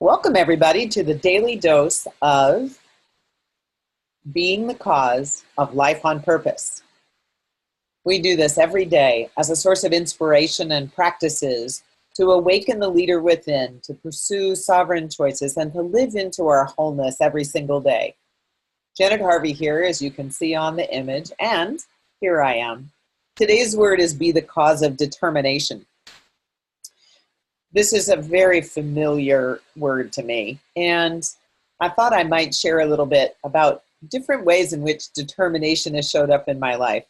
Welcome, everybody, to the daily dose of being the cause of life on purpose. We do this every day as a source of inspiration and practices to awaken the leader within, to pursue sovereign choices, and to live into our wholeness every single day. Janet Harvey here, as you can see on the image, and here I am. Today's word is be the cause of determination. This is a very familiar word to me, and I thought I might share a little bit about different ways in which determination has showed up in my life.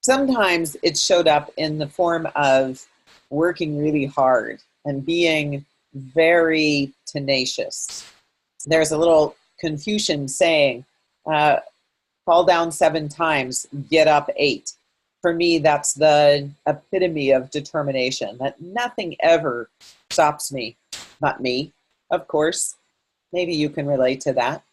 Sometimes it's showed up in the form of working really hard and being very tenacious. There's a little Confucian saying, fall down 7 times, get up 8. For me, that's the epitome of determination, that nothing ever stops me. Not me, of course. Maybe you can relate to that.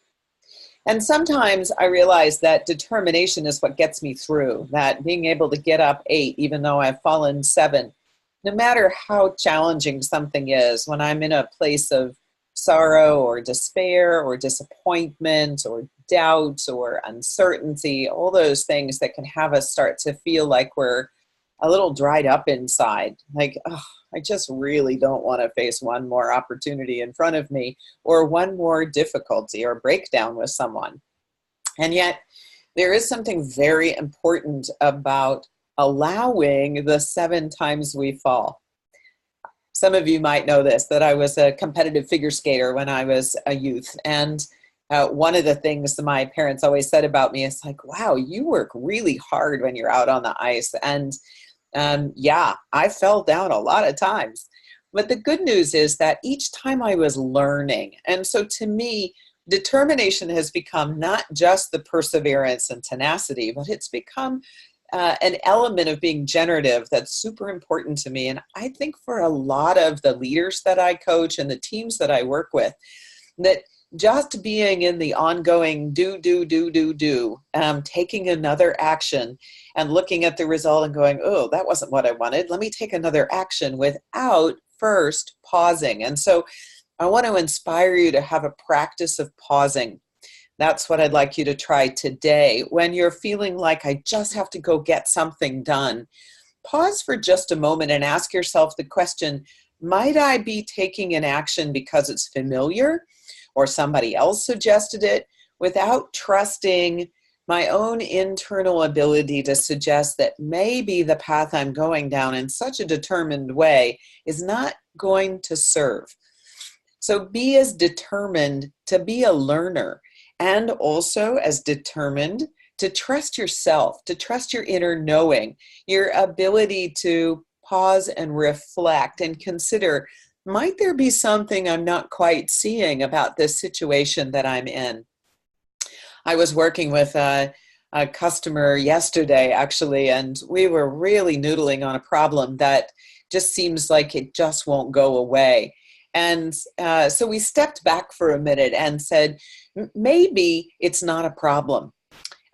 And sometimes I realize that determination is what gets me through, that being able to get up 8, even though I've fallen 7, no matter how challenging something is, when I'm in a place of sorrow or despair or disappointment or doubt or uncertainty, all those things that can have us start to feel like we're a little dried up inside. Like, oh, I just really don't want to face one more opportunity in front of me or one more difficulty or breakdown with someone. And yet there is something very important about allowing the 7 times we fall. Some of you might know this, that I was a competitive figure skater when I was a youth. And one of the things my parents always said about me is like, wow, you work really hard when you're out on the ice. And yeah, I fell down a lot of times. But the good news is that each time I was learning. And so to me, determination has become not just the perseverance and tenacity, but it's become an element of being generative that's super important to me. And I think for a lot of the leaders that I coach and the teams that I work with, that just being in the ongoing taking another action and looking at the result and going, oh, that wasn't what I wanted. Let me take another action without first pausing. And so I want to inspire you to have a practice of pausing. That's what I'd like you to try today. When you're feeling like I just have to go get something done, pause for just a moment and ask yourself the question, might I be taking an action because it's familiar or somebody else suggested it, without trusting my own internal ability to suggest that maybe the path I'm going down in such a determined way is not going to serve. So be as determined to be a learner, and also as determined to trust yourself, to trust your inner knowing, your ability to pause and reflect and consider, might there be something I'm not quite seeing about this situation that I'm in? I was working with a customer yesterday, actually, and we were really noodling on a problem that just seems like it just won't go away. And so we stepped back for a minute and said, maybe it's not a problem.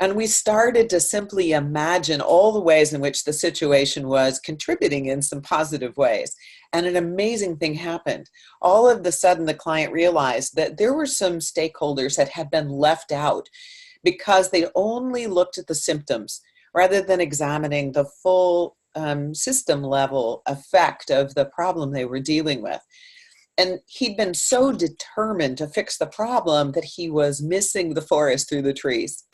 And we started to simply imagine all the ways in which the situation was contributing in some positive ways. And an amazing thing happened. All of a sudden, the client realized that there were some stakeholders that had been left out because they only looked at the symptoms rather than examining the full system level effect of the problem they were dealing with. And he'd been so determined to fix the problem that he was missing the forest through the trees.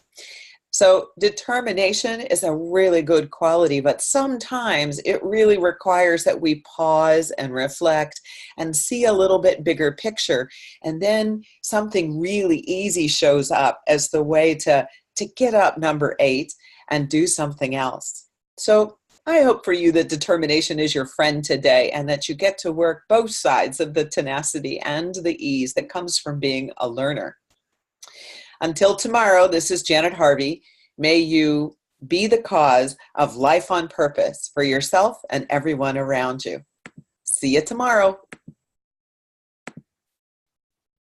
So determination is a really good quality, but sometimes it really requires that we pause and reflect and see a little bit bigger picture. And then something really easy shows up as the way to get up number 8 and do something else. So I hope for you that determination is your friend today and that you get to work both sides of the tenacity and the ease that comes from being a learner. Until tomorrow, this is Janet Harvey. May you be the cause of life on purpose for yourself and everyone around you. See you tomorrow.